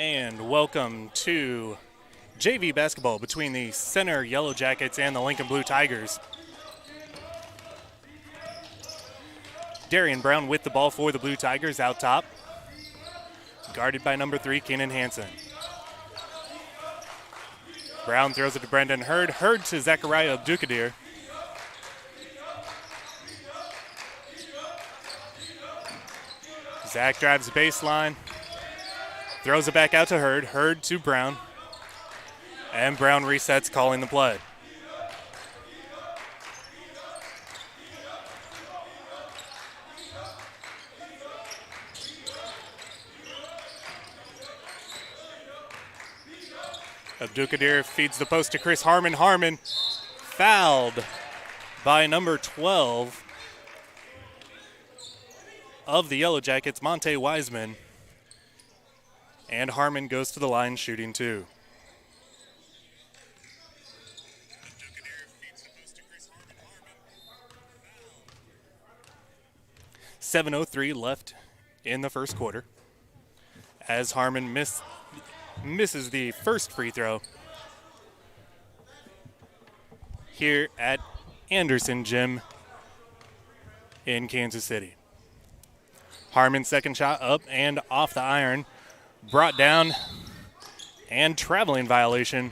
And welcome to JV basketball between the Center Yellowjackets and the Lincoln Blue Tigers. Darian Brown with the ball for the Blue Tigers out top. Guarded by number 3, Keenan Hansen. Brown throws it to Brendan Hurd. Hurd to Zachariah Abdukadir. Zach drives the baseline. Throws it back out to Hurd. Hurd to Brown. And Brown resets, calling the play. Abdukadir feeds the post to Chris Harmon. Harmon fouled by number 12 of the Yellow Jackets, Monte Wiseman. And Harmon goes to the line shooting 2. 7:03 left in the first quarter as Harmon misses the first free throw here at Anderson Gym in Kansas City. Harmon's second shot up and off the iron, brought down, and traveling violation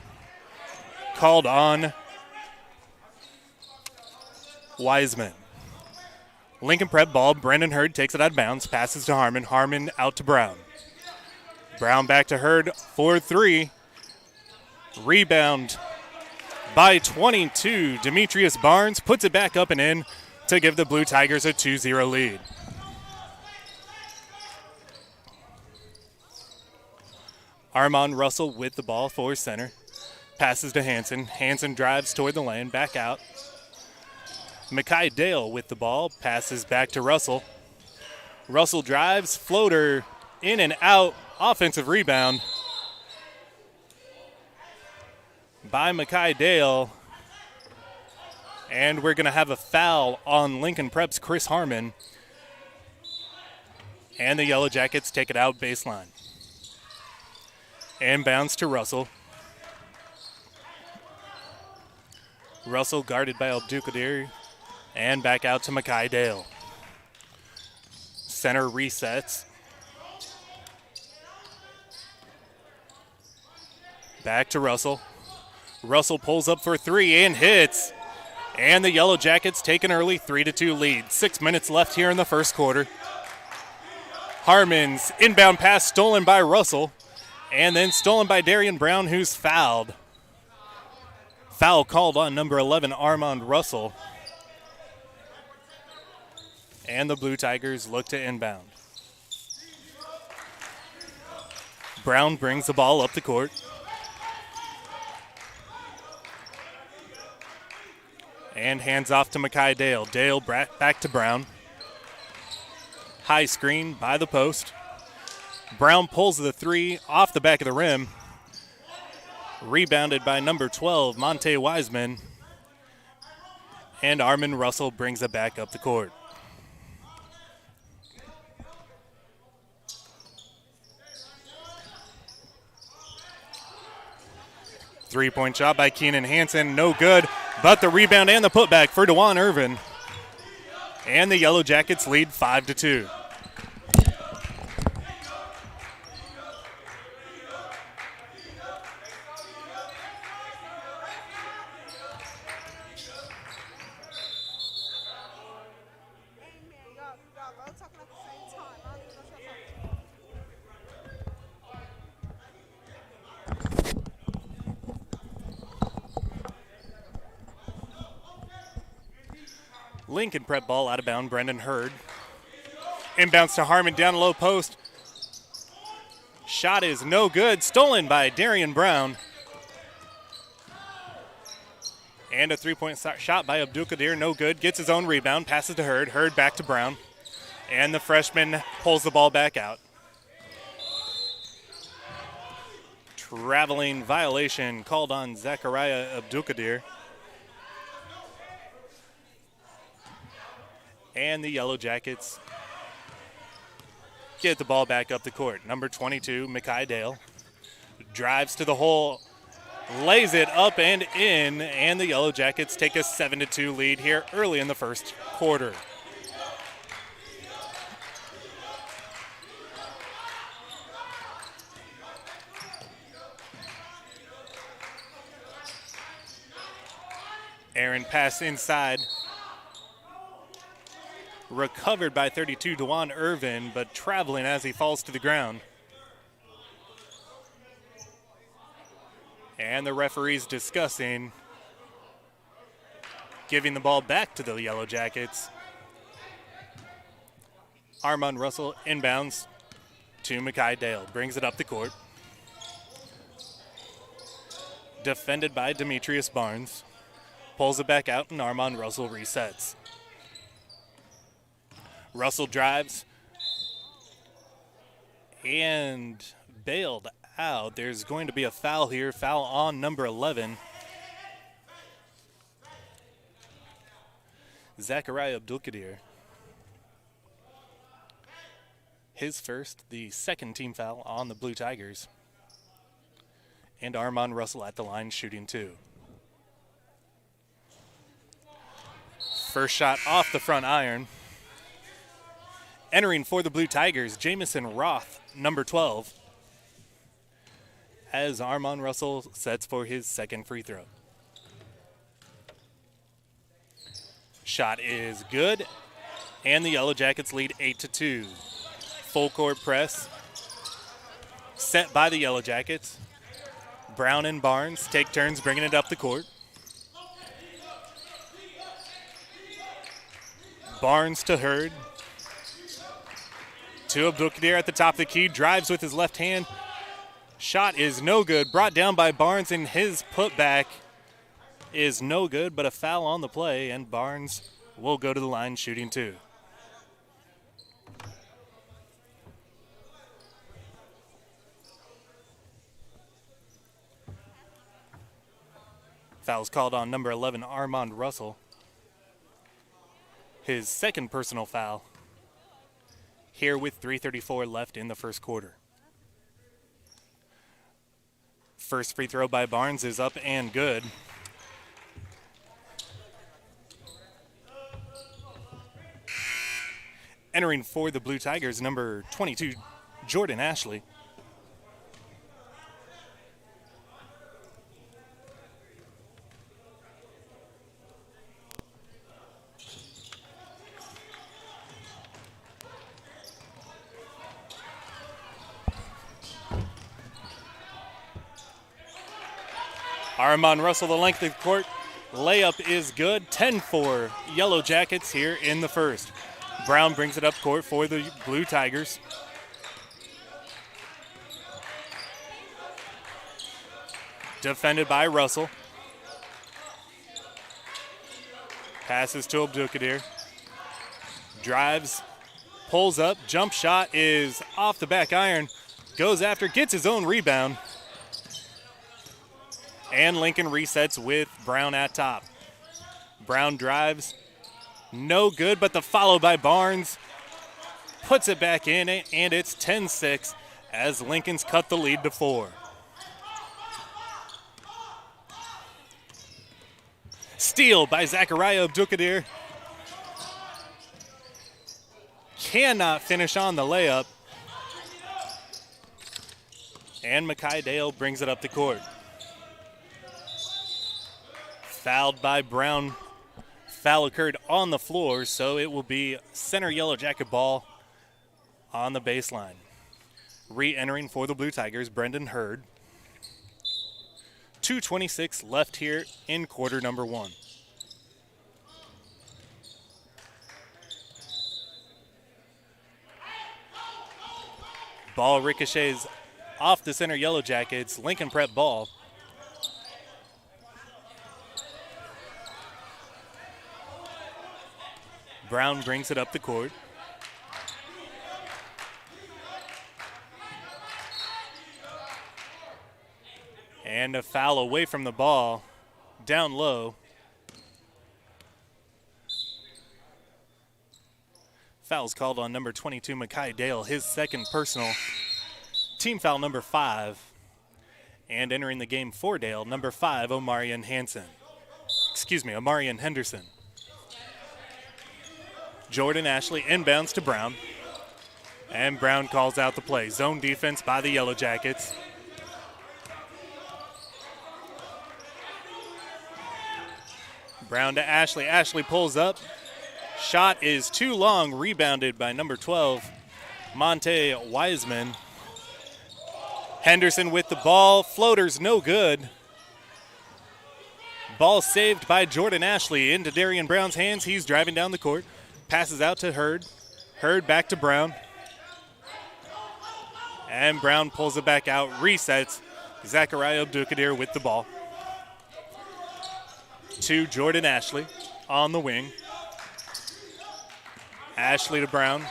called on Wiseman. Lincoln Prep ball. Brendan Hurd takes it out of bounds, passes to Harmon. Harmon out to Brown. Brown back to Hurd for 3. Rebound by 22. Demetrius Barnes puts it back up and in to give the Blue Tigers a 2-0 lead. Armand Russell with the ball for center. Passes to Hansen. Hansen drives toward the lane, back out. Makai Dale with the ball, passes back to Russell. Russell drives, floater in and out, offensive rebound by Makai Dale. And we're going to have a foul on Lincoln Prep's Chris Harmon. And the Yellow Jackets take it out baseline. Inbounds to Russell. Russell guarded by Abdukadir. And back out to Makai Dale. Center resets. Back to Russell. Russell pulls up for 3 and hits. And the Yellow Jackets take an early 3-2 lead. 6 minutes left here in the first quarter. Harmon's inbound pass stolen by Russell. And then stolen by Darian Brown, who's fouled. Foul called on number 11, Armand Russell. And the Blue Tigers look to inbound. Brown brings the ball up the court. And hands off to Makai Dale. Dale back to Brown. High screen by the post. Brown pulls the 3 off the back of the rim. Rebounded by number 12, Monte Wiseman. And Armand Russell brings it back up the court. Three-point shot by Keenan Hansen, no good, but the rebound and the putback for DeJuan Irvin. And the Yellow Jackets lead 5-2. Lincoln Prep ball out of bound. Brendan Hurd. Inbounds to Harmon down low post. Shot is no good. Stolen by Darian Brown. And a three-point shot by Abdukadir. No good. Gets his own rebound. Passes to Hurd. Hurd back to Brown. And the freshman pulls the ball back out. Traveling violation called on Zachariah Abdukadir. And the Yellow Jackets get the ball back up the court. Number 22, Makai Dale. drives to the hole, lays it up and in, and the Yellow Jackets take a 7-2 lead here early in the first quarter. Aaron pass inside. Recovered by 32, DeJuan Irvin, but traveling as he falls to the ground. And the referee's discussing giving the ball back to the Yellow Jackets. Armand Russell inbounds to Makai Dale. Brings it up the court. Defended by Demetrius Barnes. Pulls it back out, and Armand Russell resets. Russell drives and bailed out. There's going to be a foul here. Foul on number 11. Zachariah Abdulkadir. His first, the second team foul on the Blue Tigers. And Armand Russell at the line shooting 2. First shot off the front iron. Entering for the Blue Tigers, Jamison Roth, number 12. As Armand Russell sets for his second free throw. Shot is good, and the Yellow Jackets lead 8-2. Full court press set by the Yellow Jackets. Brown and Barnes take turns bringing it up the court. Barnes to Hurd. To Abdulkadir at the top of the key. Drives with his left hand. Shot is no good. Brought down by Barnes, and his putback is no good, but a foul on the play, and Barnes will go to the line shooting 2. Foul's called on number 11, Armand Russell. His second personal foul here with 3:34 left in the first quarter. First free throw by Barnes is up and good. Entering for the Blue Tigers, number 22, Jordan Ashley. Armand Russell, the length of the court. Layup is good. 10-4 Yellow Jackets here in the first. Brown brings it up court for the Blue Tigers. Defended by Russell. Passes to Abdulkadir. Drives, pulls up, jump shot is off the back iron. Goes after, gets his own rebound. And Lincoln resets with Brown at top. Brown drives, no good, but the follow by Barnes puts it back in, and it's 10-6 as Lincoln's cut the lead to 4. Steal by Zachariah Abdulkadir. Cannot finish on the layup. And Makai Dale brings it up the court. Fouled by Brown. Foul occurred on the floor, so it will be Center Yellow Jacket ball on the baseline. Re-entering for the Blue Tigers, Brendan Hurd. 2:26 left here in quarter number 1. Ball ricochets off the Center Yellow Jackets. Lincoln Prep ball. Brown brings it up the court. And a foul away from the ball, down low. Foul's called on number 22, Makai Dale, his second personal. Team foul number 5. And entering the game for Dale, number 5, Omarion Henderson. Jordan Ashley inbounds to Brown. And Brown calls out the play. Zone defense by the Yellow Jackets. Brown to Ashley. Ashley pulls up. Shot is too long. Rebounded by number 12, Monte Wiseman. Henderson with the ball. Floater's no good. Ball saved by Jordan Ashley into Darian Brown's hands. He's driving down the court. Passes out to Hurd. Hurd back to Brown. And Brown pulls it back out, resets. Zachariah Abdukadir with the ball. To Jordan Ashley on the wing. Ashley to Brown.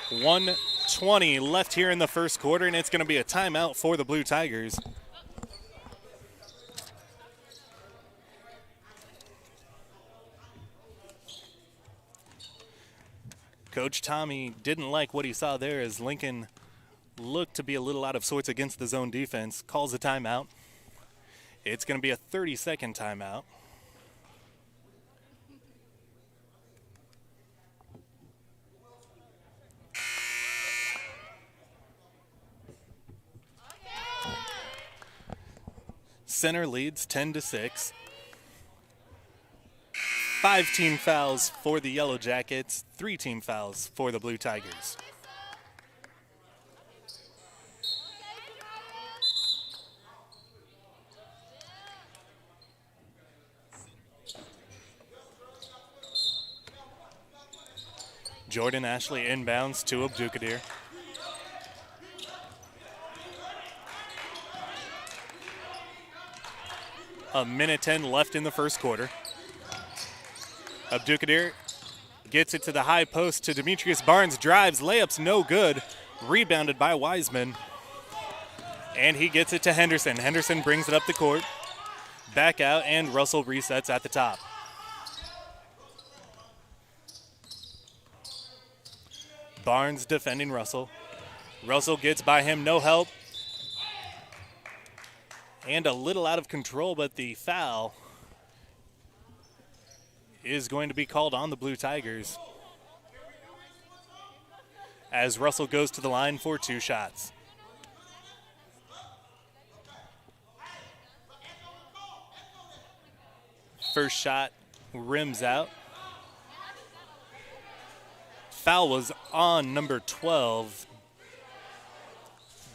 1:20 left here in the first quarter, and it's going to be a timeout for the Blue Tigers. Coach Tommy didn't like what he saw there as Lincoln looked to be a little out of sorts against the zone defense. Calls a timeout. It's going to be a 30-second timeout. Center leads 10-6. 5 team fouls for the Yellow Jackets, 3 team fouls for the Blue Tigers. Jordan Ashley inbounds to Abdukadir. A minute 10 left in the first quarter. Abdukadir gets it to the high post to Demetrius Barnes. Drives, layups no good. Rebounded by Wiseman. And he gets it to Henderson. Henderson brings it up the court. Back out, and Russell resets at the top. Barnes defending Russell. Russell gets by him, no help. And a little out of control, but the foul is going to be called on the Blue Tigers as Russell goes to the line for 2 shots. First shot rims out. Foul was on number 12,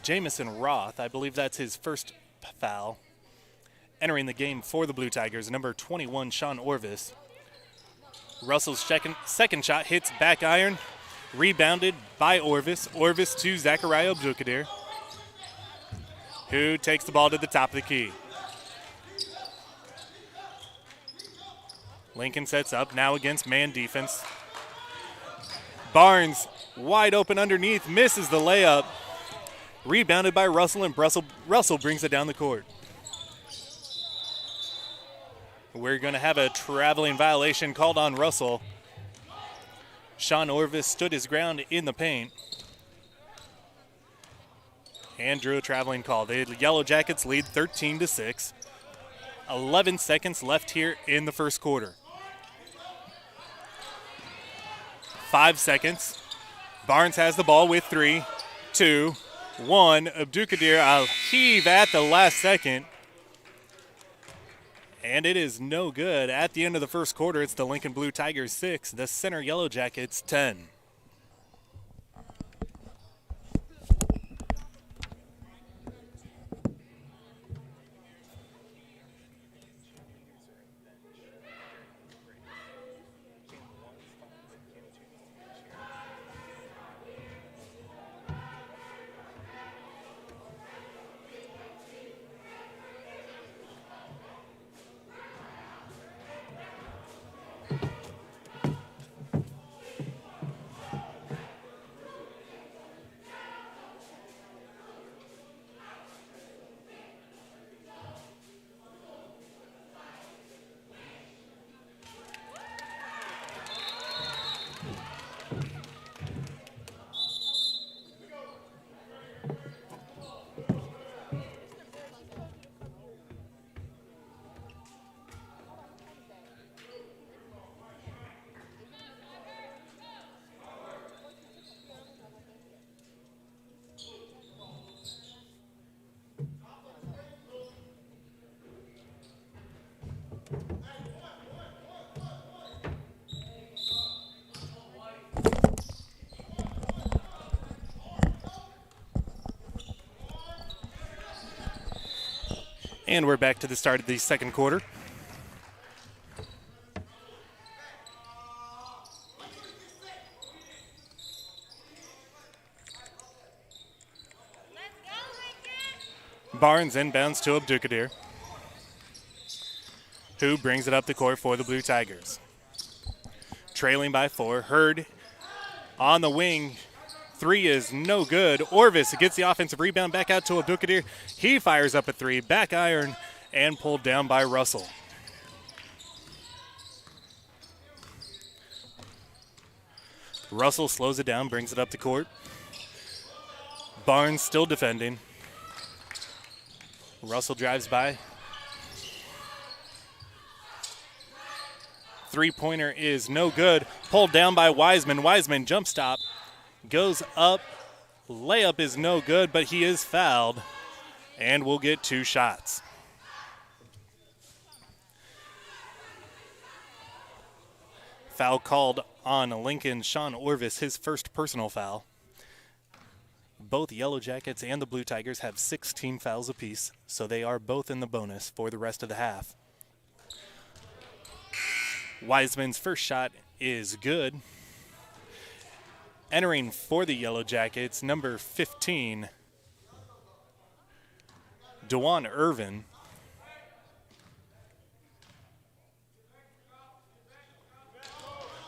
Jamison Roth. I believe that's his first foul. Entering the game for the Blue Tigers, number 21, Sean Orvis. Russell's second shot hits back iron. Rebounded by Orvis. Orvis to Zachariah Abdukadir, who takes the ball to the top of the key. Lincoln sets up now against man defense. Barnes wide open underneath, misses the layup. Rebounded by Russell, and Russell brings it down the court. We're going to have a traveling violation called on Russell. Sean Orvis stood his ground in the paint and drew a traveling call. The Yellow Jackets lead 13-6. 11 seconds left here in the first quarter. 5 seconds. Barnes has the ball with 3, 2, 1. Abdukadir, a heave at the last second. And it is no good. At the end of the first quarter, it's the Lincoln Blue Tigers 6, the Center Yellowjackets 10. And we're back to the start of the second quarter. Barnes inbounds to Abdukadir, who brings it up the court for the Blue Tigers. Trailing by 4. Hurd on the wing. 3 is no good. Orvis gets the offensive rebound back out to Abdukadir. He fires up a 3. Back iron and pulled down by Russell. Russell slows it down, brings it up the court. Barnes still defending. Russell drives by. Three-pointer is no good. Pulled down by Wiseman. Wiseman jump stop. Goes up. Layup is no good, but he is fouled. And will get 2 shots. Foul called on Lincoln Sean Orvis, his first personal foul. Both Yellow Jackets and the Blue Tigers have 16 fouls apiece, so they are both in the bonus for the rest of the half. Wiseman's first shot is good. Entering for the Yellow Jackets, number 15, DeJuan Irvin.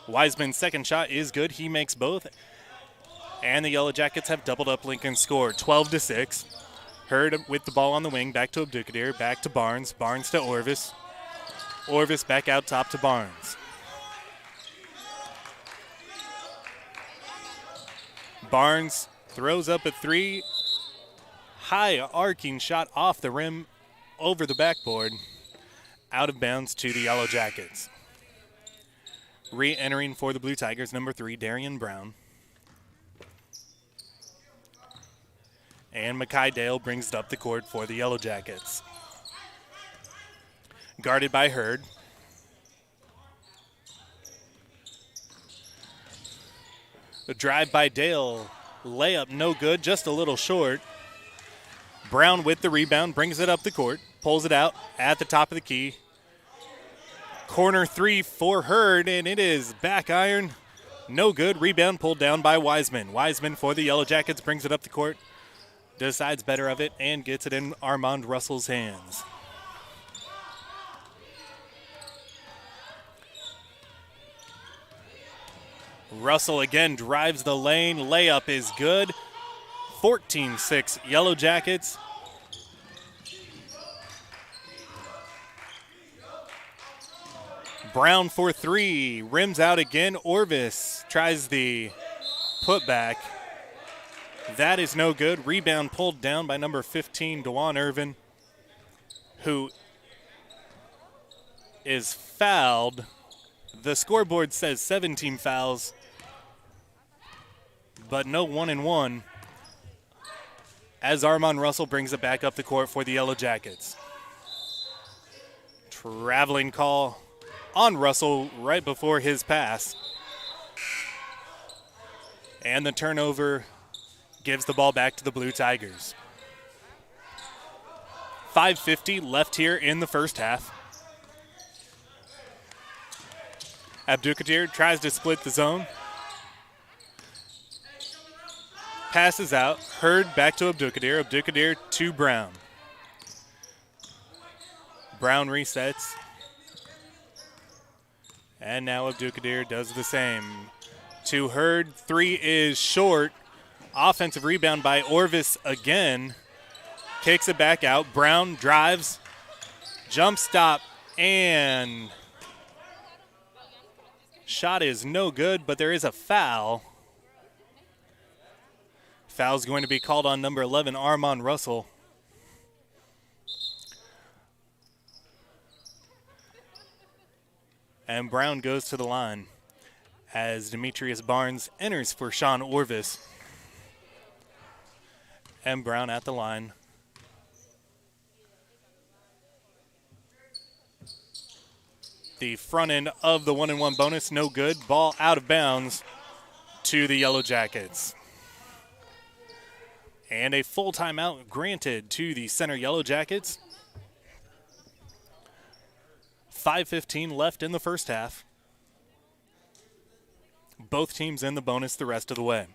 Wiseman's second shot is good. He makes both. And the Yellow Jackets have doubled up Lincoln's score, 12-6. Hurd with the ball on the wing, back to Abdukadir, back to Barnes. Barnes to Orvis. Orvis back out top to Barnes. Barnes throws up a 3. High arcing shot off the rim, over the backboard. Out of bounds to the Yellow Jackets. Re-entering for the Blue Tigers, number 3, Darian Brown. And Makai Dale brings it up the court for the Yellow Jackets. Guarded by Hurd. The drive by Dale. Layup no good, just a little short. Brown with the rebound, brings it up the court. Pulls it out at the top of the key. Corner 3 for Hurd, and it is back iron. No good. Rebound pulled down by Wiseman. Wiseman for the Yellow Jackets brings it up the court. Decides better of it and gets it in Armand Russell's hands. Russell again drives the lane. Layup is good. 14-6 Yellow Jackets. Brown for 3. Rims out again. Orvis tries the putback. That is no good. Rebound pulled down by number 15, DeJuan Irvin, who is fouled. The scoreboard says 17 fouls, but no 1-and-1 as Armand Russell brings it back up the court for the Yellow Jackets. Traveling call on Russell right before his pass. And the turnover gives the ball back to the Blue Tigers. 5:50 left here in the first half. Abdukadir tries to split the zone. Passes out. Hurd back to Abdukadir. Abdukadir to Brown. Brown resets. And now Abdukadir does the same. To Hurd. 3 is short. Offensive rebound by Orvis again. Kicks it back out. Brown drives. Jump stop. And shot is no good, but there is a foul. Foul's going to be called on number 11, Armand Russell. And Brown goes to the line as Demetrius Barnes enters for Sean Orvis. And Brown at the line. The front end of the 1-and-1 bonus, no good. Ball out of bounds to the Yellow Jackets. And a full timeout granted to the Center Yellow Jackets. 5:15 left in the first half. Both teams in the bonus the rest of the way.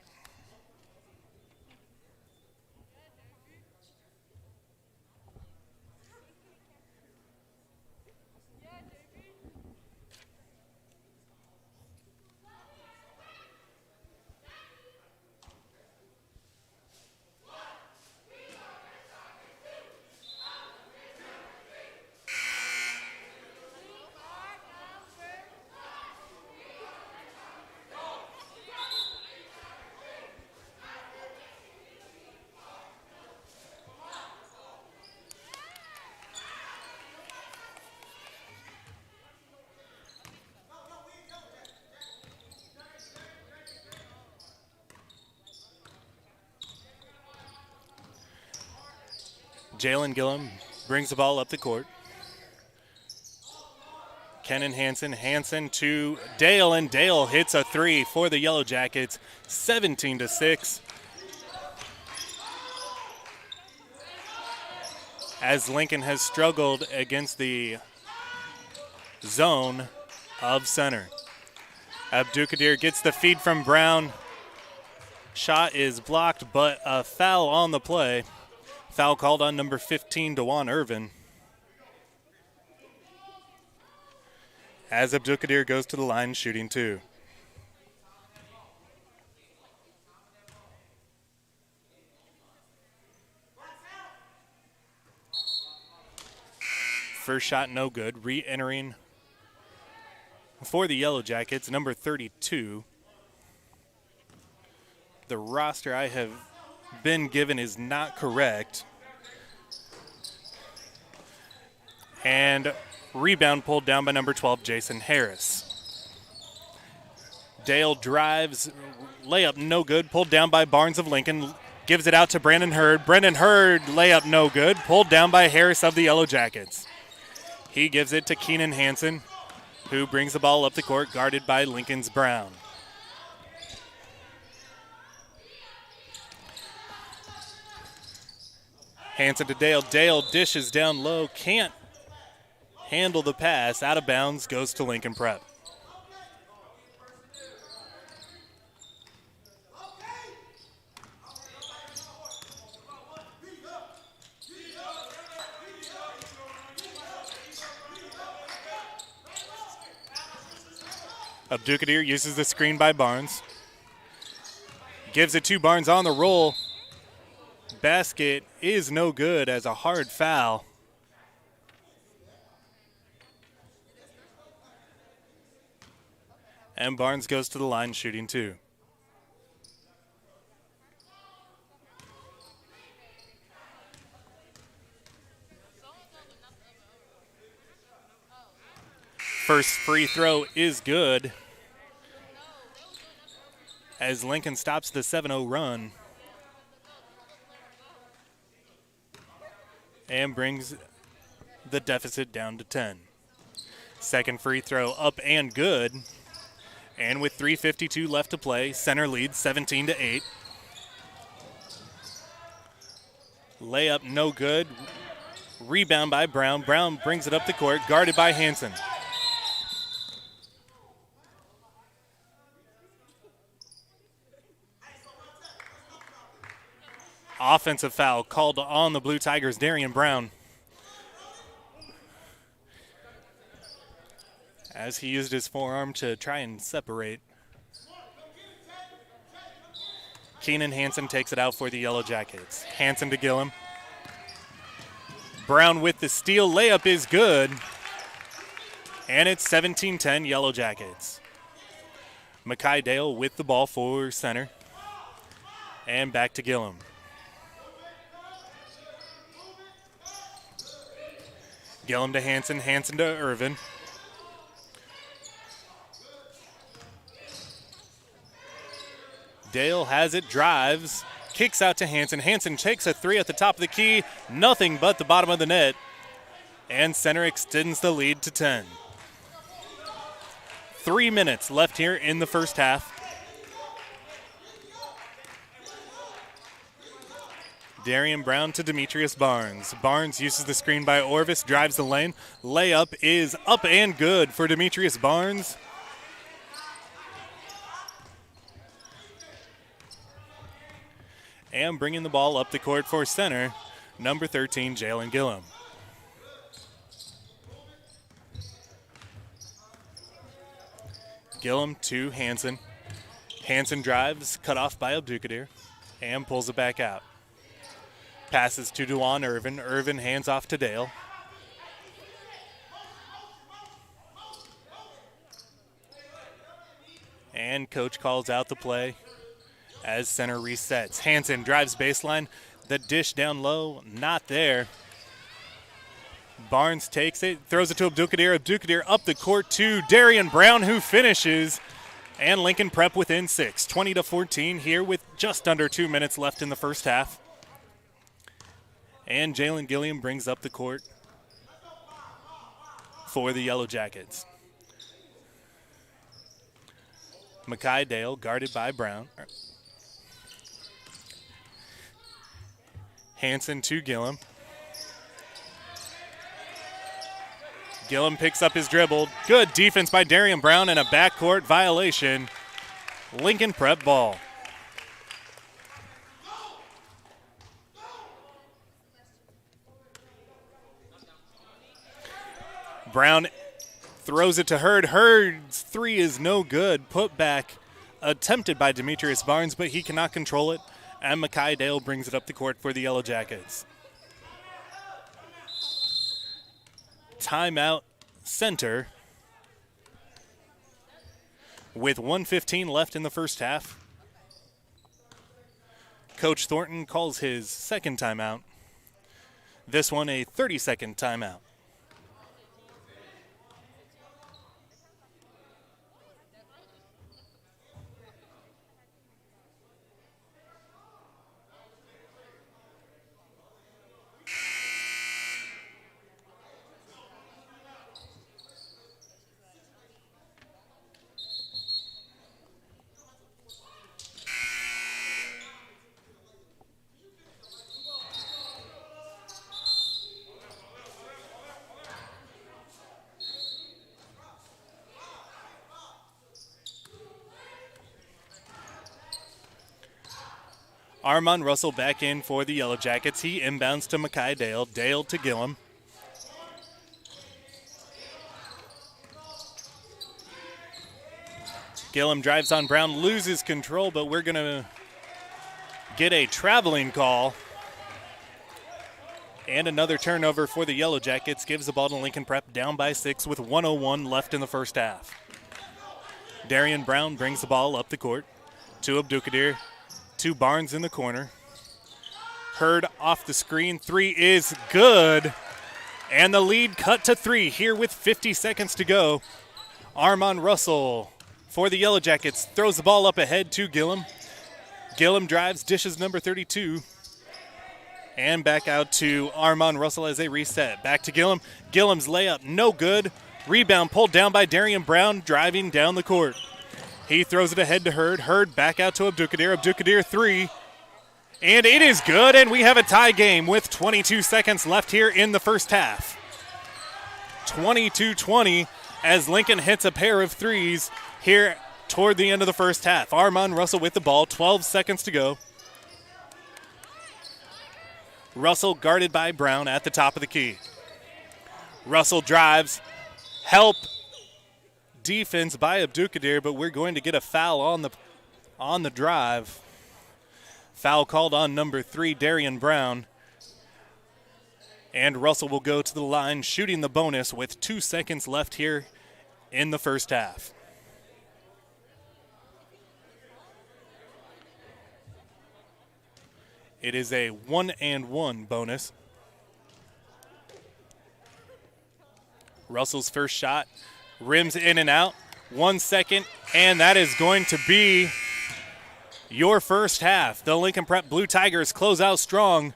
Jalen Gillum brings the ball up the court. Kenan Hansen. Hansen to Dale, and Dale hits a three for the Yellow Jackets, 17-6. As Lincoln has struggled against the zone of center. Abdulkadir gets the feed from Brown. Shot is blocked, but a foul on the play. Foul called on number 15, DeJuan Irvin. As Abdulkadir goes to the line shooting two. First shot no good. Re-entering for the Yellow Jackets, number 32. The roster I have been given is not correct. And rebound pulled down by number 12, Jason Harris. Dale drives, layup no good, pulled down by Barnes of Lincoln, gives it out to Brandon Hurd. Brandon Hurd, layup no good, pulled down by Harris of the Yellow Jackets. He gives it to Kenan Hansen, who brings the ball up the court, guarded by Lincoln's Brown. Hansen to Dale. Dale dishes down low, can't handle the pass. Out of bounds, goes to Lincoln Prep. Abdulkadir uses the screen by Barnes. Gives it to Barnes on the roll. Basket is no good as a hard foul. And Barnes goes to the line shooting two. First free throw is good as Lincoln stops the 7-0 run and brings the deficit down to 10. Second free throw up and good. And with 3:52 left to play, center leads 17-8. Layup no good. Rebound by Brown. Brown brings it up the court, guarded by Hansen. Offensive foul called on the Blue Tigers, Darian Brown, as he used his forearm to try and separate. Kenan Hansen takes it out for the Yellow Jackets. Hansen to Gillum. Brown with the steal. Layup is good. And it's 17-10 Yellow Jackets. Makai Dale with the ball for center. And back to Gillum. Gillum to Hansen. Hansen to Irvin. Dale has it, drives, kicks out to Hansen. Hansen takes a three at the top of the key. Nothing but the bottom of the net. And center extends the lead to 10. 3 minutes left here in the first half. Darian Brown to Demetrius Barnes. Barnes uses the screen by Orvis, drives the lane. Layup is up and good for Demetrius Barnes. And bringing the ball up the court for center, number 13, Jalen Gillum. Gillum to Hansen. Hansen drives, cut off by Abdukadir, and pulls it back out. Passes to DeJuan Irvin. Irvin hands off to Dale. And coach calls out the play as center resets. Hansen drives baseline. The dish down low, not there. Barnes takes it, throws it to Abdukadir. Abdukadir up the court to Darian Brown, who finishes. And Lincoln Prep within 6, 20-14 here with just under 2 minutes left in the first half. And Jalen Gilliam brings up the court for the Yellow Jackets. Makai Dale guarded by Brown. Hansen to Gillum. Gillum picks up his dribble. Good defense by Darian Brown and a backcourt violation. Lincoln Prep ball. Brown throws it to Hurd. Hurd's three is no good. Put back attempted by Demetrius Barnes, but he cannot control it. And Makai Dale brings it up the court for the Yellow Jackets. Timeout center with 1:15 left in the first half. Coach Thornton calls his second timeout. This one a 30-second timeout. Armand Russell back in for the Yellow Jackets. He inbounds to Makai Dale. Dale to Gillum. Gillum drives on Brown, loses control, but we're going to get a traveling call. And another turnover for the Yellow Jackets. Gives the ball to Lincoln Prep, down by 6 with 1:01 left in the first half. Darian Brown brings the ball up the court to Abdukadir. To Barnes in the corner. Hurd off the screen. Three is good. And the lead cut to 3 here with 50 seconds to go. Armand Russell for the Yellow Jackets throws the ball up ahead to Gillum. Gillum drives, dishes number 32. And back out to Armand Russell as they reset. Back to Gillum. Gillum's layup, no good. Rebound pulled down by Darian Brown, driving down the court. He throws it ahead to Hurd. Hurd back out to Abdukadir. Abdukadir 3. And it is good, and we have a tie game with 22 seconds left here in the first half. 22-20 as Lincoln hits a pair of threes here toward the end of the first half. Armand Russell with the ball, 12 seconds to go. Russell guarded by Brown at the top of the key. Russell drives. Help. Defense by Abdukadir, but we're going to get a foul on the drive. Foul called on number 3, Darian Brown. And Russell will go to the line, shooting the bonus with 2 seconds left here in the first half. It is a 1-and-1 bonus. Russell's first shot rims in and out. 1 second, and that is going to be your first half. The Lincoln Prep Blue Tigers close out strong,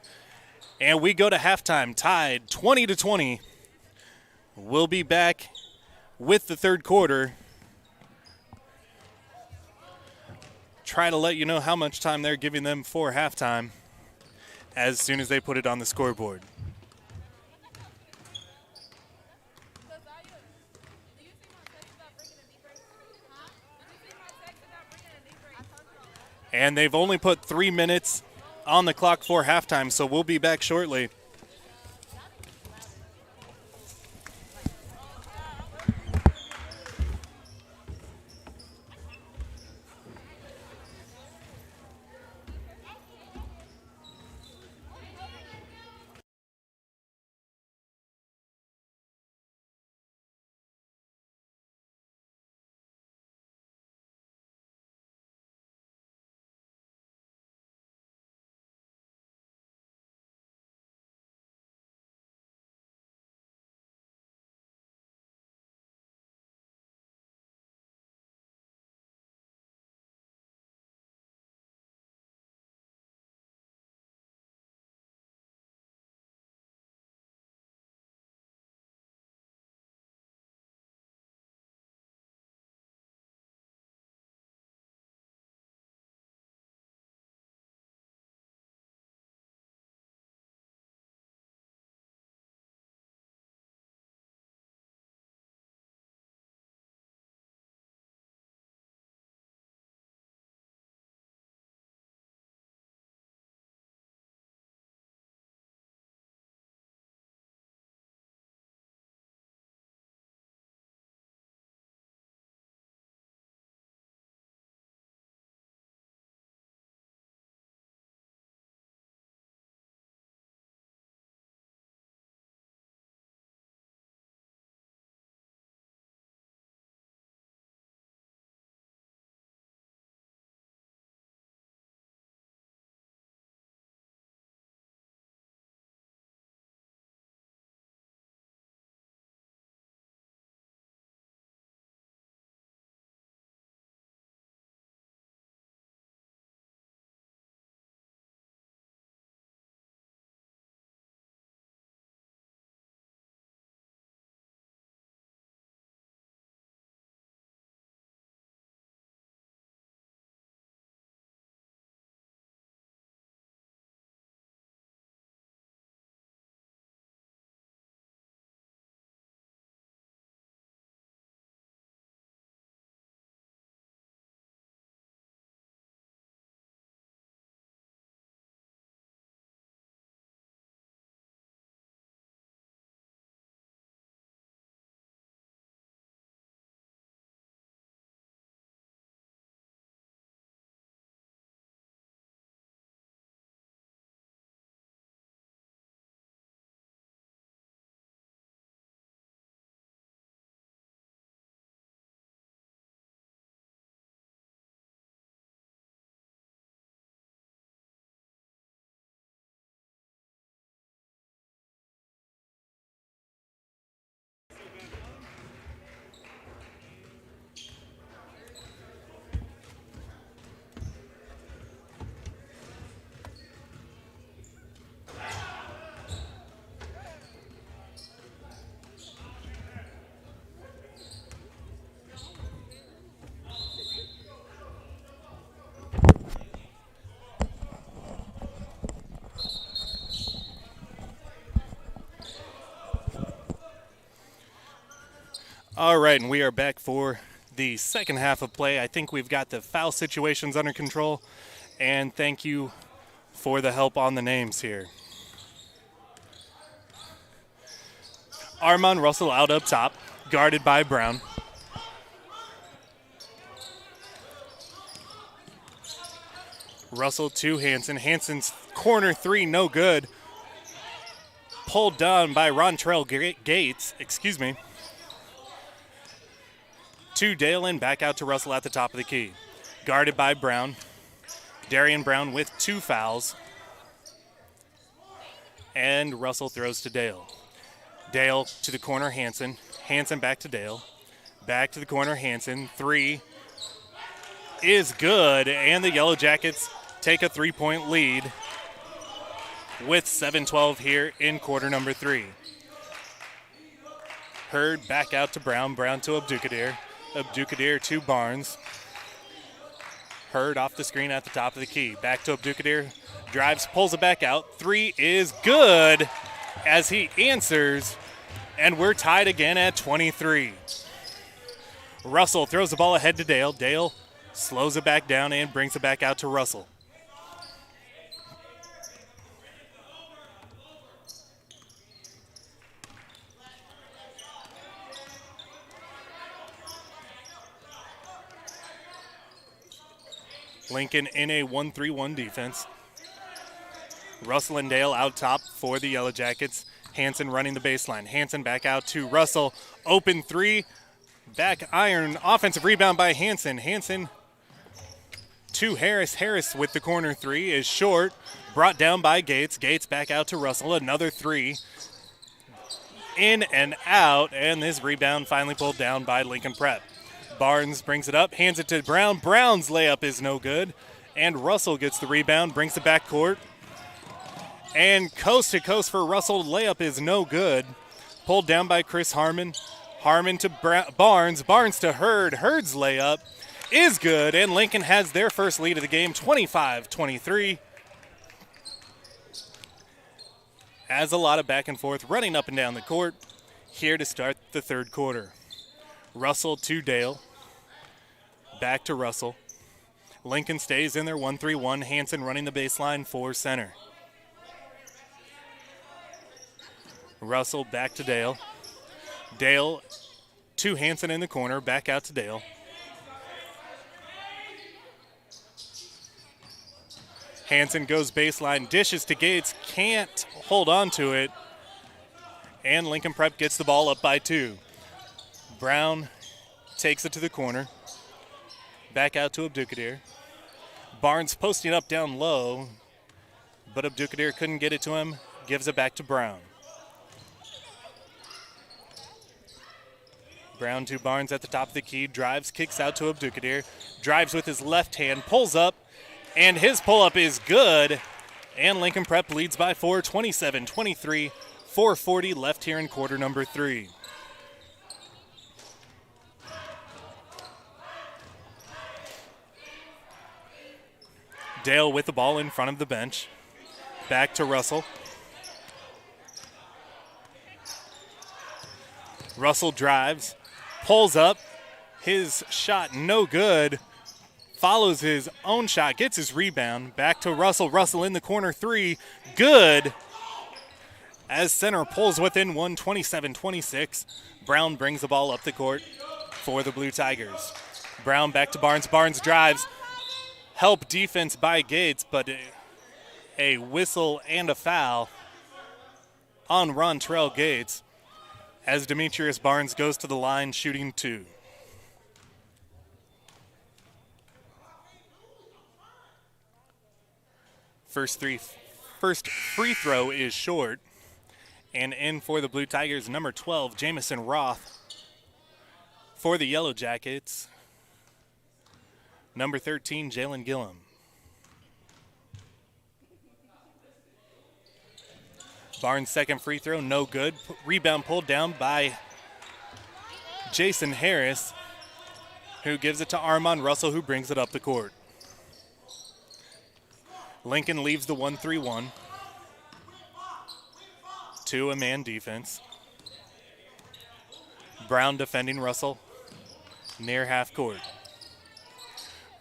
and we go to halftime tied 20-20. We'll be back with the third quarter. Try to let you know how much time they're giving them for halftime. as soon as they put it on the scoreboard. And they've only put 3 minutes on the clock for halftime, so we'll be back shortly. All right, and we are back for the second half of play. I think we've got the foul situations under control, and thank you for the help on the names here. Armand Russell out up top, guarded by Brown. Russell to Hanson. Hanson's corner three, no good. Pulled down by Rontrell Gates, to Dale and back out to Russell at the top of the key. Guarded by Brown. Darian Brown with 2 fouls. And Russell throws to Dale. Dale to the corner, Hanson. Hanson back to Dale. Back to the corner, Hanson. 3 is good, and the Yellow Jackets take a 3-point lead with 7:12 here in quarter number 3. Hurd back out to Brown. Brown to Abdukadir. Abdukadir to Barnes. Hurd off the screen at the top of the key. Back to Abdukadir. Drives, pulls it back out. Three is good as he answers. And we're tied again at 23. Russell throws the ball ahead to Dale. Dale slows it back down and brings it back out to Russell. Lincoln in a 1-3-1 defense. Russell and Dale out top for the Yellow Jackets. Hanson running the baseline. Hanson back out to Russell. Open three. Back iron. Offensive rebound by Hanson. Hanson to Harris. Harris with the corner three is short. Brought down by Gates. Gates back out to Russell. Another three. In and out. And this rebound finally pulled down by Lincoln Prep. Barnes brings it up, hands it to Brown. Brown's layup is no good. And Russell gets the rebound, brings it back court. And coast to coast for Russell, layup is no good. Pulled down by Chris Harmon. Harmon to Barnes. Barnes to Hurd. Hurd's layup is good. And Lincoln has their first lead of the game, 25-23. As a lot of back and forth running up and down the court here to start the third quarter. Russell to Dale. Back to Russell. Lincoln stays in their 1-3-1. Hanson running the baseline for center. Russell back to Dale. Dale to Hanson in the corner. Back out to Dale. Hanson goes baseline. Dishes to Gates. Can't hold on to it. And Lincoln Prep gets the ball up by 2. Brown takes it to the corner. Back out to Abdukadir. Barnes posting up down low, but Abdukadir couldn't get it to him. Gives it back to Brown. Brown to Barnes at the top of the key. Drives, kicks out to Abdukadir. Drives with his left hand, pulls up, and his pull-up is good. And Lincoln Prep leads by 4, 27-23, 4:40 left here in quarter number 3. Dale with the ball in front of the bench. Back to Russell. Russell drives, pulls up. His shot no good. Follows his own shot, gets his rebound. Back to Russell. Russell in the corner three. Good. As center pulls within 1, 27-26. Brown brings the ball up the court for the Blue Tigers. Brown back to Barnes. Barnes drives. Help defense by Gates, but a whistle and a foul on Rontrell Gates as Demetrius Barnes goes to the line shooting 2. First free throw is short, and in for the Blue Tigers, number 12, Jamison Roth. For the Yellow Jackets, number 13, Jalen Gillum. Barnes' second free throw, no good. Rebound pulled down by Jason Harris, who gives it to Armand Russell, who brings it up the court. Lincoln leaves the 1-3-1 to a man defense. Brown defending Russell near half court.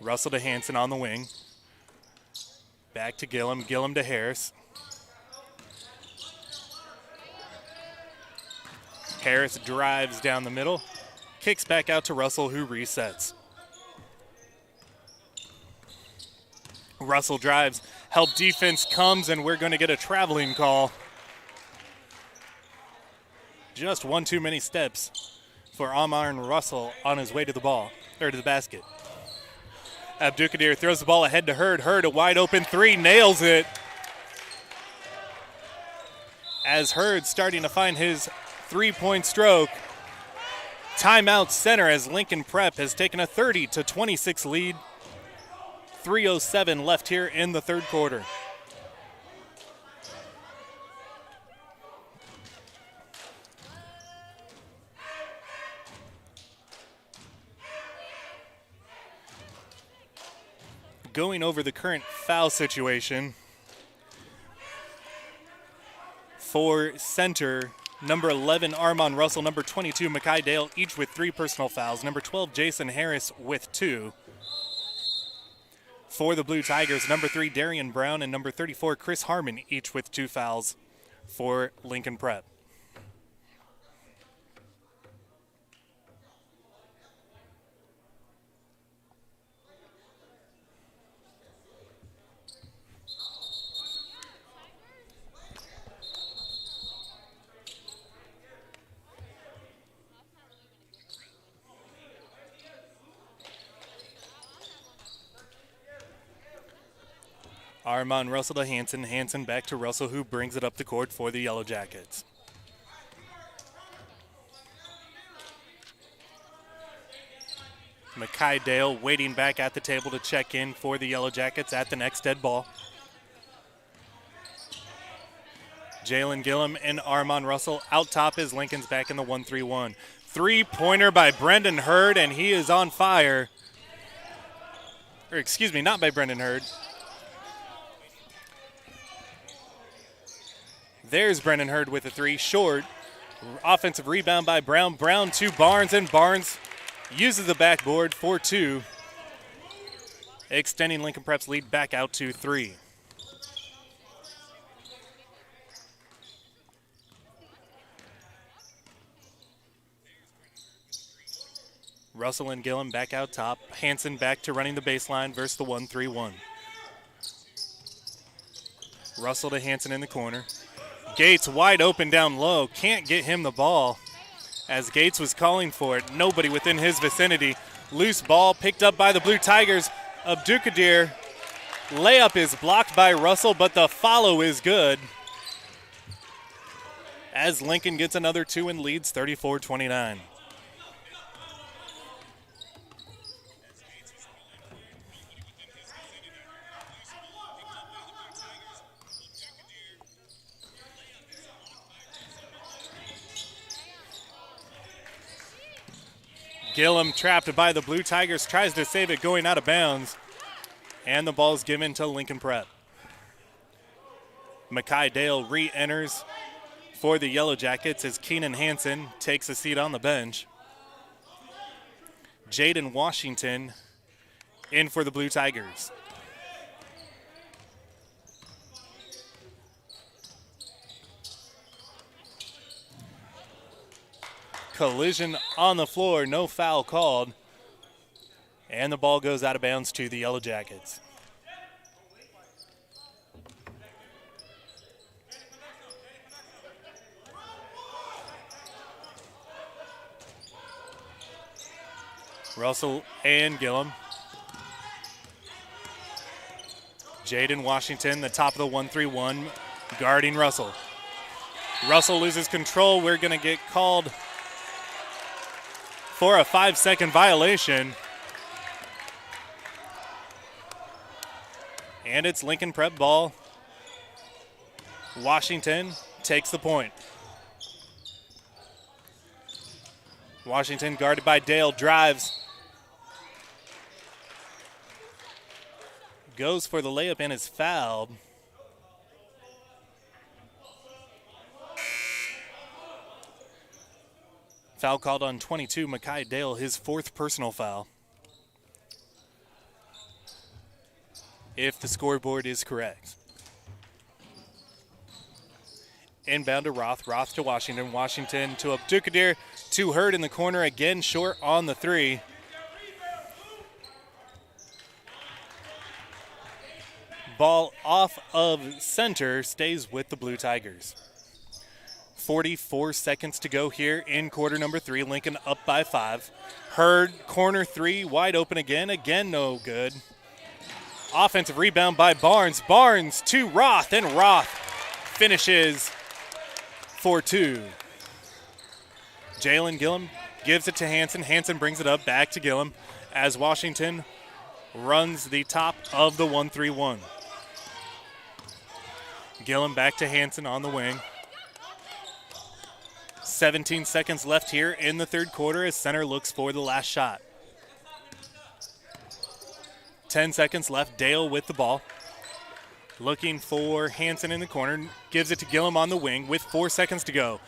Russell to Hanson on the wing. Back to Gillum. Gillum to Harris. Harris drives down the middle. Kicks back out to Russell, who resets. Russell drives. Help defense comes, and we're going to get a traveling call. Just one too many steps for Amar and Russell on his way to the ball, or to the basket. Abdukadir throws the ball ahead to Hurd. Hurd, a wide open three, nails it. As Hurd starting to find his three-point stroke. Timeout center as Lincoln Prep has taken a 30-26 lead. 3:07 left here in the third quarter. going over the current foul situation for Center. Number 11, Armand Russell. Number 22, Mackay Dale, each with 3 personal fouls. Number 12, Jason Harris with 2. For the Blue Tigers, number 3, Darian Brown, and number 34, Chris Harmon, each with 2 fouls for Lincoln Prep. Armand Russell to Hanson. Hanson back to Russell, who brings it up the court for the Yellow Jackets. Mackay Dale waiting back at the table to check in for the Yellow Jackets at the next dead ball. Jalen Gillum and Armand Russell. Out top is Lincoln's back in the 1-3-1. Three-pointer by Brendan Hurd, and he is on fire. Or excuse me, not by Brendan Hurd. There's Brendan Hurd with a 3, short. Offensive rebound by Brown. Brown to Barnes, and Barnes uses the backboard for 2, extending Lincoln Prep's lead back out to 3. Russell and Gillum back out top. Hanson back to running the baseline versus the 1-3-1. Russell to Hanson in the corner. Gates wide open down low. Can't get him the ball as Gates was calling for it. Nobody within his vicinity. Loose ball picked up by the Blue Tigers. Abdukadir. Layup is blocked by Russell, but the follow is good as Lincoln gets another 2 and leads 34-29. Gillum trapped by the Blue Tigers, tries to save it going out of bounds, and the ball is given to Lincoln Prep. Mackay Dale re-enters for the Yellow Jackets as Keenan Hansen takes a seat on the bench. Jaden Washington in for the Blue Tigers. Collision on the floor, no foul called, and the ball goes out of bounds to the Yellow Jackets. Russell and Gillum. Jaden Washington, the top of the 1-3-1, guarding Russell. Russell loses control. We're going to get called for a 5-second violation. And it's Lincoln Prep ball. Washington takes the point. Washington guarded by Dale, drives. Goes for the layup and is fouled. Foul called on 22, Mackay Dale, his 4th personal foul. If the scoreboard is correct. Inbound to Roth, Roth to Washington, Washington to Abdukadir, to Hurd in the corner, again short on the 3. Ball off of Center, stays with the Blue Tigers. 44 seconds to go here in quarter number 3. Lincoln up by 5. Hurd, corner 3, wide open again. Again, no good. Offensive rebound by Barnes. Barnes to Roth, and Roth finishes for 2. Jalen Gillum gives it to Hanson. Hanson brings it up back to Gillum as Washington runs the top of the 1-3-1. Gillum back to Hanson on the wing. 17 seconds left here in the 3rd quarter as Center looks for the last shot. 10 seconds left. Dale with the ball. Looking for Hansen in the corner. Gives it to Gillum on the wing with 4 seconds to go.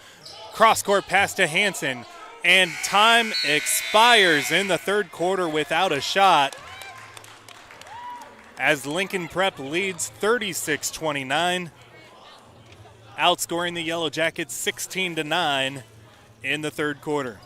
Cross-court pass to Hansen. And time expires in the third quarter without a shot, as Lincoln Prep leads 36-29, outscoring the Yellow Jackets 16-9 in the third quarter.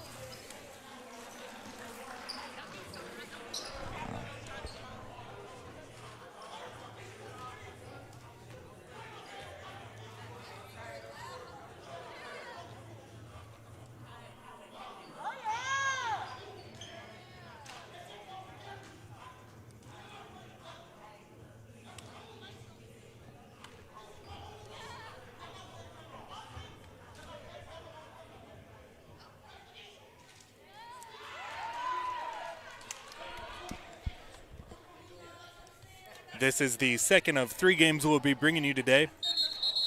This is the second of 3 games we'll be bringing you today,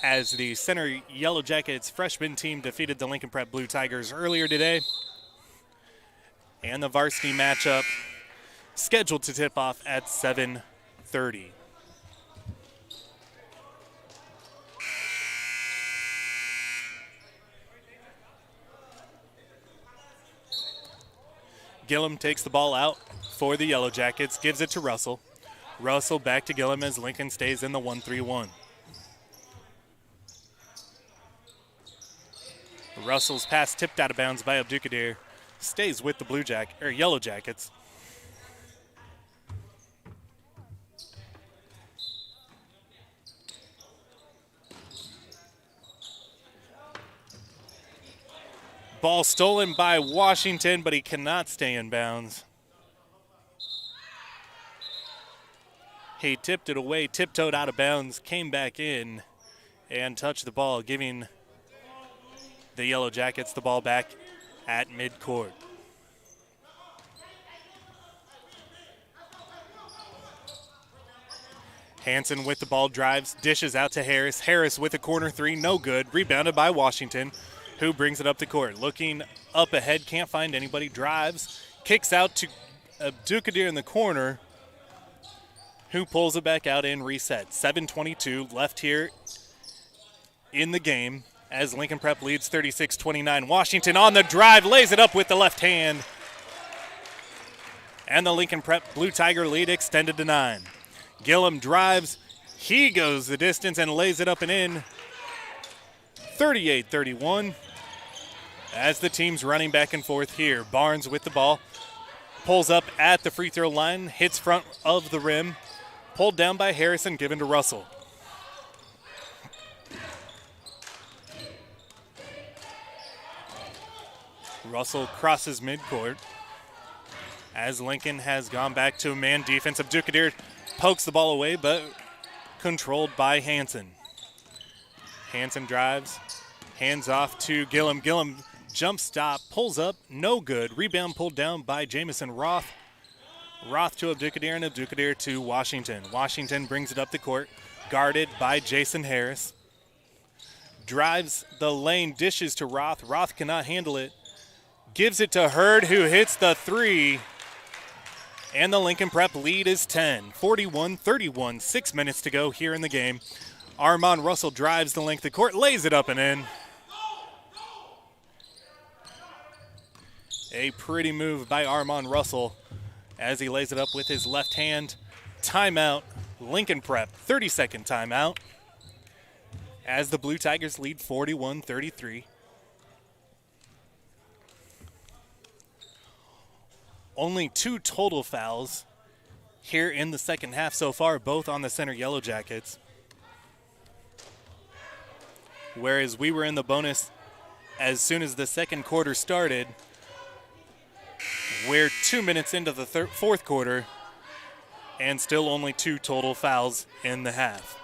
as the Center Yellowjackets freshman team defeated the Lincoln Prep Blue Tigers earlier today. And the varsity matchup scheduled to tip off at 7:30. Gillum takes the ball out for the Yellow Jackets, gives it to Russell. Russell back to Gillum as Lincoln stays in the 1-3-1. Russell's pass tipped out of bounds by Abdukadir. Stays with the Yellow Jackets. Ball stolen by Washington, but he cannot stay in bounds. He tipped it away, tiptoed out of bounds, came back in, and touched the ball, giving the Yellow Jackets the ball back at midcourt. Hansen with the ball, drives, dishes out to Harris. Harris with a corner 3, no good. Rebounded by Washington, who brings it up the court. Looking up ahead, can't find anybody. Drives, kicks out to Abdukadir in the corner, who pulls it back out and resets. 7:22 left here in the game as Lincoln Prep leads 36-29. Washington on the drive, lays it up with the left hand. And the Lincoln Prep Blue Tiger lead extended to 9. Gillum drives, he goes the distance and lays it up and in. 38-31 as the team's running back and forth here. Barnes with the ball, pulls up at the free throw line, hits front of the rim. Pulled down by Harrison, given to Russell. Russell crosses midcourt as Lincoln has gone back to a man defense. Abdukadir pokes the ball away, but controlled by Hansen. Hansen drives, hands off to Gillum. Gillum jump stop, pulls up, no good. Rebound pulled down by Jamison Roth. Roth to Abdukadir and Abdukadir to Washington. Washington brings it up the court, guarded by Jason Harris. Drives the lane, dishes to Roth. Roth cannot handle it. Gives it to Hurd, who hits the 3. And the Lincoln Prep lead is 10. 41-31, 6 minutes to go here in the game. Armand Russell drives the length of the court, lays it up and in. A pretty move by Armand Russell as he lays it up with his left hand. Timeout, Lincoln Prep, 30-second timeout, as the Blue Tigers lead 41-33. Only 2 total fouls here in the second half so far, both on the Center Yellowjackets. Whereas we were in the bonus as soon as the second quarter started. We're 2 minutes into the fourth quarter and still only 2 total fouls in the half.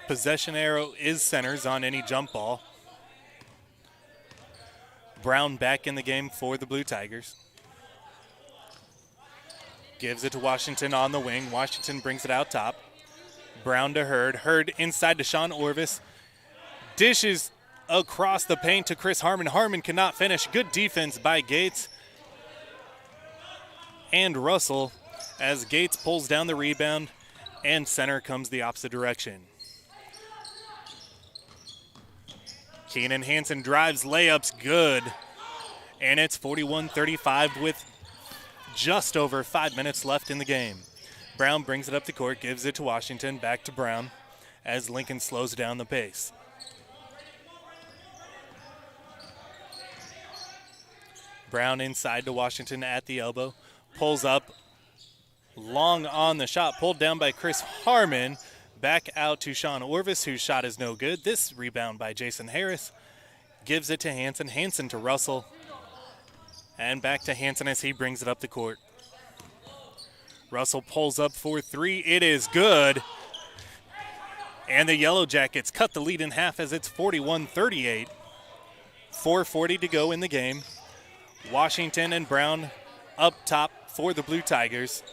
Possession arrow is centers on any jump ball. Brown back in the game for the Blue Tigers. Gives it to Washington on the wing. Washington brings it out top. Brown to Hurd. Hurd inside to Sean Orvis. Dishes across the paint to Chris Harmon. Harmon cannot finish. Good defense by Gates and Russell as Gates pulls down the rebound and center comes the opposite direction. Keenan Hansen drives, layups good. And it's 41-35 with just over 5 minutes left in the game. Brown brings it up the court, gives it to Washington, back to Brown as Lincoln slows down the pace. Brown inside to Washington at the elbow, pulls up, long on the shot, pulled down by Chris Harmon. Back out to Sean Orvis, whose shot is no good. This rebound by Jason Harris. Gives it to Hansen. Hansen to Russell. And back to Hansen as he brings it up the court. Russell pulls up for three. It is good. And the Yellow Jackets cut the lead in half as it's 41-38. 4:40 to go in the game. Washington and Brown up top for the Blue Tigers.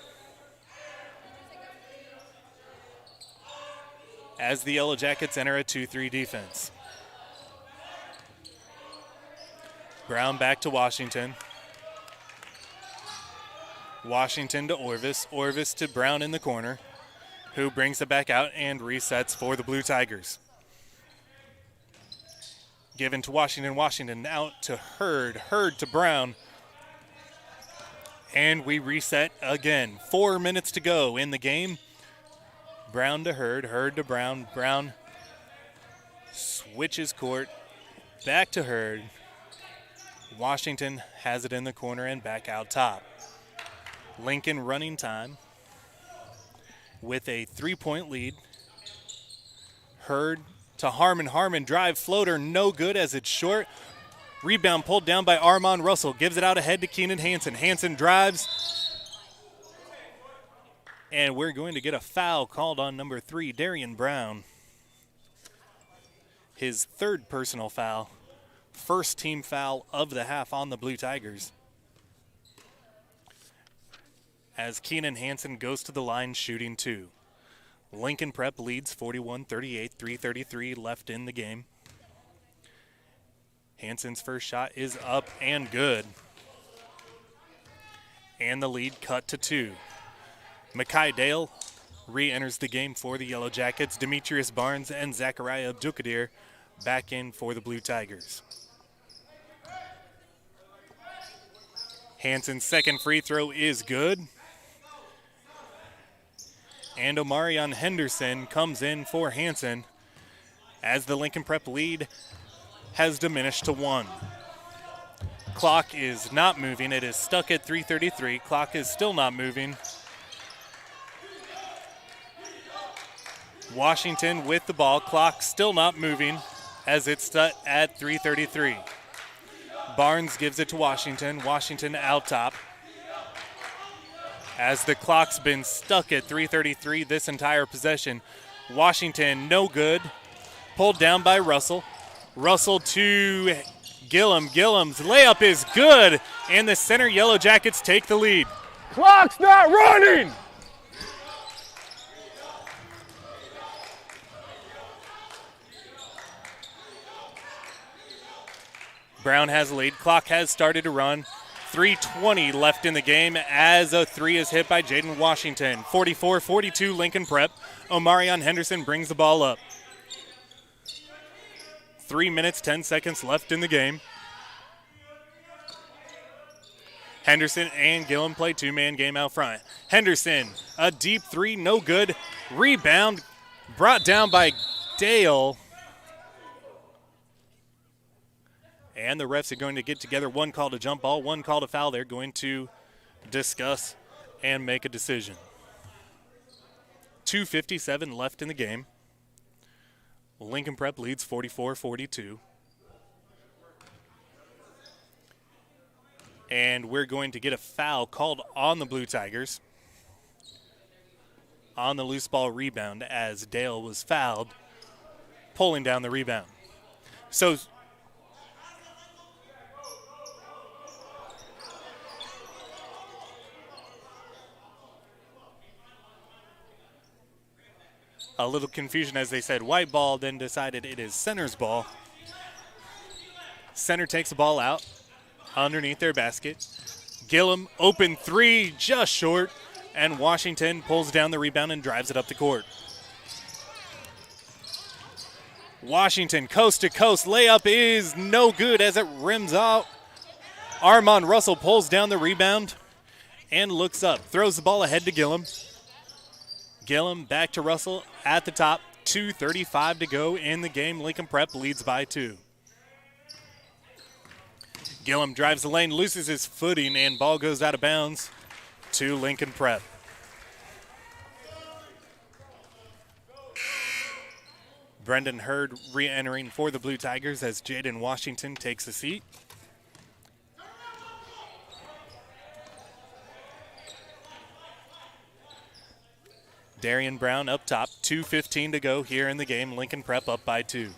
As the Yellow Jackets enter a 2-3 defense. Brown back to Washington. Washington to Orvis. Orvis to Brown in the corner, who brings it back out and resets for the Blue Tigers. Given to Washington. Washington out to Hurd. Hurd to Brown. And we reset again. 4 minutes to go in the game. Brown to Hurd. Hurd to Brown. Brown switches court. Back to Hurd. Washington has it in the corner and back out top. Lincoln running time with a 3-point lead. Hurd to Harmon. Harmon drive floater, no good as it's short. Rebound pulled down by Armand Russell. Gives it out ahead to Keenan Hansen. Hansen drives. And we're going to get a foul called on number 3, Darian Brown. His third personal foul. First team foul of the half on the Blue Tigers. As Keenan Hansen goes to the line shooting 2. Lincoln Prep leads 41-38, 3:33 left in the game. Hansen's first shot is up and good. And the lead cut to 2. Makai Dale re-enters the game for the Yellow Jackets. Demetrius Barnes and Zachariah Abdulkadir back in for the Blue Tigers. Hansen's second free throw is good. And Omarion Henderson comes in for Hansen as the Lincoln Prep lead has diminished to 1. Clock is not moving. It is stuck at 3:33. Clock is still not moving. Washington with the ball. Clock still not moving as it's stuck at 3:33. Barnes gives it to Washington. Washington out top. As the clock's been stuck at 3:33 this entire possession. Washington no good. Pulled down by Russell. Russell to Gillum. Gillum's layup is good, and the Center Yellow Jackets take the lead. Clock's not running! Brown has the lead. Clock has started to run. 3:20 left in the game as a 3 is hit by Jaden Washington. 44-42 Lincoln Prep. Omarion Henderson brings the ball up. 3 minutes, 10 seconds left in the game. Henderson and Gillum play two-man game out front. Henderson, a deep 3, no good. Rebound brought down by Dale. And the refs are going to get together. One call to jump ball, one call to foul. They're going to discuss and make a decision. 2:57 left in the game. Lincoln Prep leads 44-42. And we're going to get a foul called on the Blue Tigers on the loose ball rebound as Dale was fouled pulling down the rebound. So a little confusion as they said white ball, then decided it is Center's ball. Center takes the ball out underneath their basket. Gillum, open three, just short, and Washington pulls down the rebound and drives it up the court. Washington, coast to coast, layup is no good as it rims out. Armand Russell pulls down the rebound and looks up, throws the ball ahead to Gillum. Gillum back to Russell at the top, 2:35 to go in the game. Lincoln Prep leads by 2. Gillum drives the lane, loses his footing, and ball goes out of bounds to Lincoln Prep. Brendan Hurd re-entering for the Blue Tigers as Jaden Washington takes a seat. Darian Brown up top, 2:15 to go here in the game. Lincoln Prep up by 2.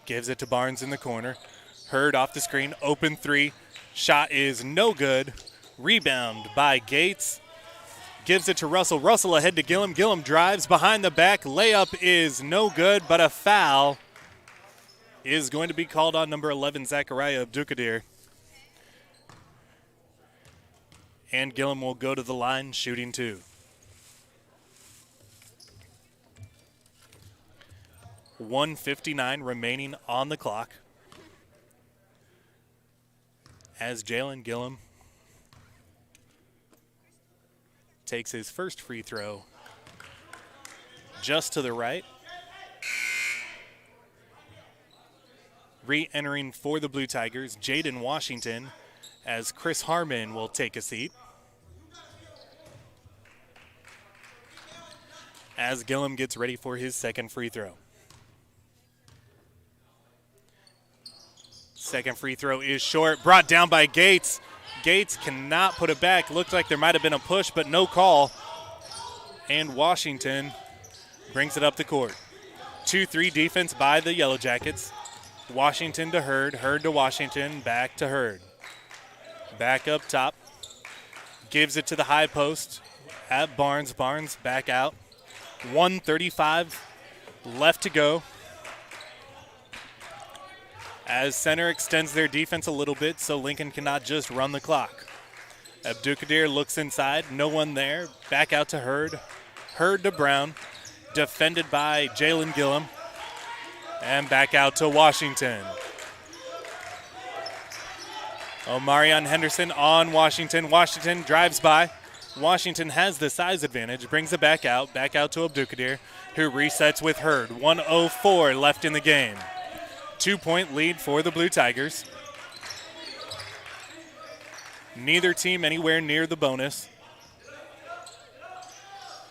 Gives it to Barnes in the corner. Hurd off the screen, open three. Shot is no good. Rebound by Gates. Gives it to Russell. Russell ahead to Gillum. Gillum drives behind the back. Layup is no good, but a foul is going to be called on number 11, Zachariah Abdukadir. And Gillum will go to the line shooting 2. 1:59 remaining on the clock as Jalen Gillum takes his first free throw just to the right. Re-entering for the Blue Tigers, Jaden Washington, as Chris Harmon will take a seat. As Gillum gets ready for his second free throw. Second free throw is short, brought down by Gates. Gates cannot put it back. Looked like there might have been a push, but no call. And Washington brings it up the court. 2-3 defense by the Yellow Jackets. Washington to Hurd, Hurd to Washington, back to Hurd. Back up top. Gives it to the high post at Barnes. Barnes back out. 1:35 left to go. As Center extends their defense a little bit so Lincoln cannot just run the clock. Abdukadir looks inside, no one there. Back out to Hurd. Hurd to Brown. Defended by Jalen Gillum. And back out to Washington. Omarion Henderson on Washington. Washington drives by. Washington has the size advantage, brings it back out to Abdukadir, who resets with Hurd. 1:04 left in the game. 2-point lead for the Blue Tigers. Neither team anywhere near the bonus.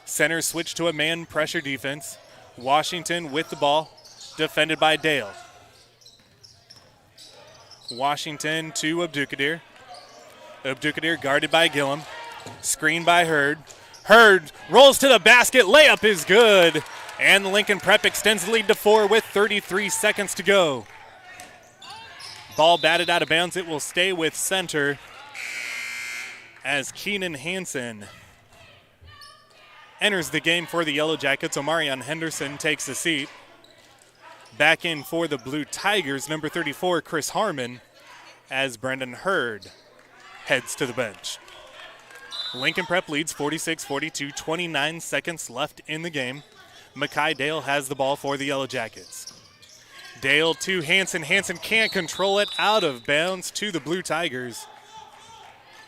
Center switch to a man pressure defense. Washington with the ball, defended by Dale. Washington to Abdukadir. Abdukadir guarded by Gillum. Screened by Hurd. Hurd rolls to the basket. Layup is good. And Lincoln Prep extends the lead to 4 with 33 seconds to go. Ball batted out of bounds. It will stay with Center as Keenan Hansen enters the game for the Yellow Jackets. Omarion Henderson takes the seat. Back in for the Blue Tigers, number 34, Chris Harmon, as Brendan Hurd heads to the bench. Lincoln Prep leads 46-42, 29 seconds left in the game. Makai Dale has the ball for the Yellow Jackets. Dale to Hansen. Hansen can't control it, out of bounds to the Blue Tigers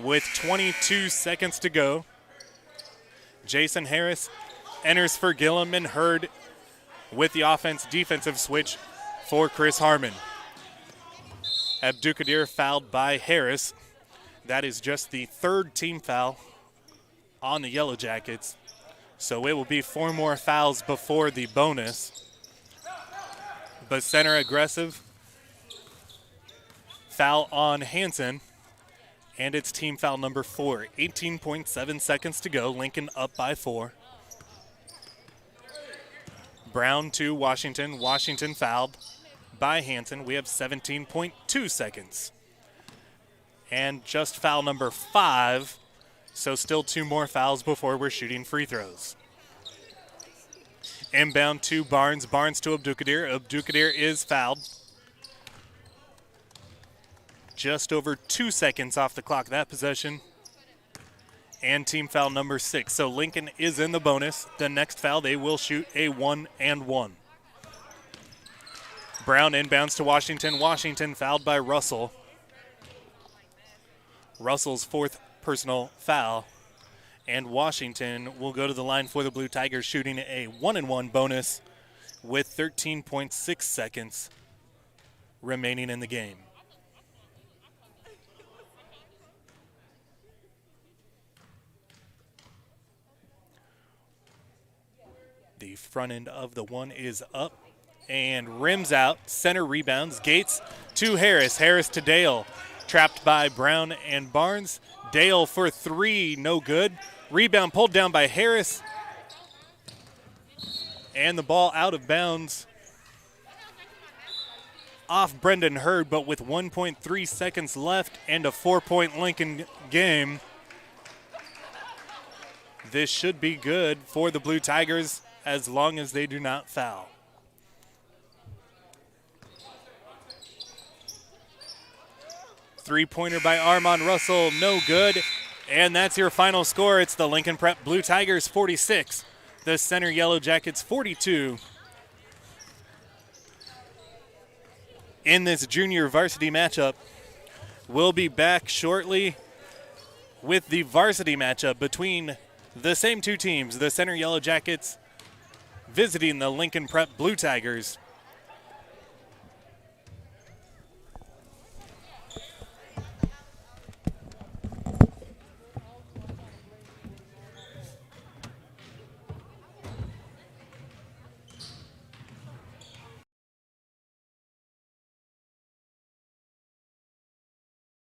with 22 seconds to go. Jason Harris enters for Gillum, and Hurd with the defensive switch for Chris Harmon. Abdukadir fouled by Harris. That is just the third team foul on the Yellow Jackets. So it will be 4 more fouls before the bonus. But Center aggressive. Foul on Hansen. And it's team foul number 4. 18.7 seconds to go. Lincoln up by 4. Brown to Washington. Washington fouled by Hansen. We have 17.2 seconds. And just foul number 5, so still 2 more fouls before we're shooting free throws. Inbound to Barnes. Barnes to Abdulkadir. Abdulkadir is fouled. Just over 2 seconds off the clock that possession. And team foul number 6. So Lincoln is in the bonus. The next foul, they will shoot a 1-and-1. Brown inbounds to Washington. Washington fouled by Russell. Russell's 4th personal foul. And Washington will go to the line for the Blue Tigers, shooting a 1-and-1 bonus with 13.6 seconds remaining in the game. The front end of the one is up and rims out. Center rebounds. Gates to Harris. Harris to Dale. Trapped by Brown and Barnes. Dale for 3, no good. Rebound pulled down by Harris. And the ball out of bounds off Brendan Hurd, but with 1.3 seconds left and a 4-point Lincoln game, this should be good for the Blue Tigers as long as they do not foul. Three-pointer by Armand Russell, no good. And that's your final score. It's the Lincoln Prep Blue Tigers 46, the Center Yellowjackets 42. In this junior varsity matchup, we'll be back shortly with the varsity matchup between the same two teams, the Center Yellowjackets visiting the Lincoln Prep Blue Tigers.